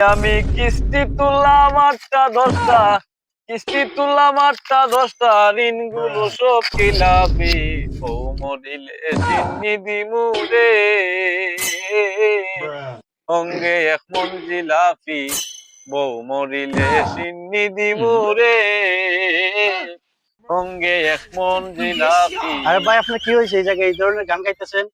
আমি কিস্তি তুললাম 8টা 10টা ঋণগুলো সব খিলাপি বউ মরিলে সিন্নি দিমু রে সঙ্গে এক মন জিলাপি বউ মরিলে সিন্নি দিমু রে সঙ্গে এক মন জিলাপি। আরে ভাই আপনার কি হয়েছে এই জায়গায় এই ধরনের গান গাইতেছেন?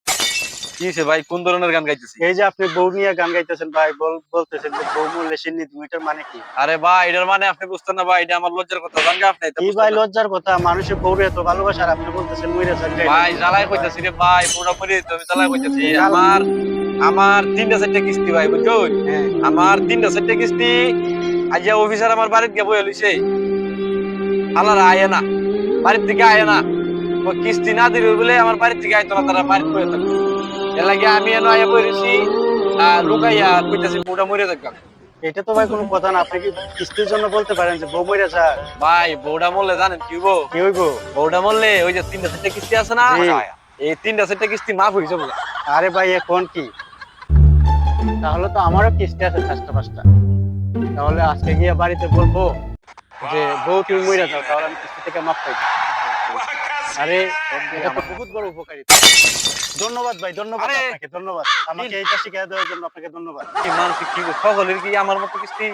কি হইছে ভাই, কোন ধরনের গান গাইতেছি? এই যে আপনি বউ নিয়ে গান গাইতেছেন ভাই, বলতেছেন যে বউ মরলে সিন্নি দিমু, এটার মানে কি? আরে ভাই, এটার মানে আপনি বুঝতেন না ভাই, এটা আমার লজ্জার কথা, জানগা আপনি এটা কি বুঝতেন ভাই না। লজ্জার কথা, মানুষের বউরে এত ভালোবাসা আর আপনি বলতেছেন মইরা যাক গাইলেন। ভাই জ্বালাই কইতাছি রে ভাই, পুরা মরে যেতে আমি জ্বালাই কইতাছি। জ্বালা- আমার আমার 3টা 4টা কিস্তি ভাই, বুঝছো? হ্যাঁ, আমার 3টা 4টা কিস্তি। আজ অফিসার আমার বাড়িতে গিয়ে বইয়া লইছে, আলারা আয় না, বাড়ির থেকে আয় না, ও কিস্তি না দিলে বলে আমার বাড়ির থেকে আইতো না, তারা বাড়িতে বইয়া থাকতো। এর লাগে আমি এনে আয়া বইরেছি আর লুকাইয়া কইতাছি পুরা মরে থাকতাম। এটা তো ভাই কোনো কথা না, আপনি কি কিস্তির জন্য বলতে পারেন যে বউ মইরা যাক? ভাই বউডা মরলে জানেন কি হইবো? কি হইবো? বউডা মরলে ওই যে 3টা 4টা কিস্তি আছে না, জি। এই 3টা 4টা কিস্তি মাফ হয়ে যাবে। আরে ভাই এখন কি, তাহলে তো আমারও কিস্তি আছে 4টা 5টা। তাহলে আজকে গিয়ে বাড়িতে বলবো যে বউ তুমি মইরা যাও, তাহলে আমি কিস্তি থেকে মাপ পাইবো। আরে এটা তো বহুত বড় উপকারিতা। ধন্যবাদ ভাই, ধন্যবাদ আরে, আপনাকে, ধন্যবাদ আমাকে এইটা শিখিয়ে দেওয়ার জন্য, আপনাকে ধন্যবাদ। কি মানুষ কি সকলের কি আমার মতো কিস্তি?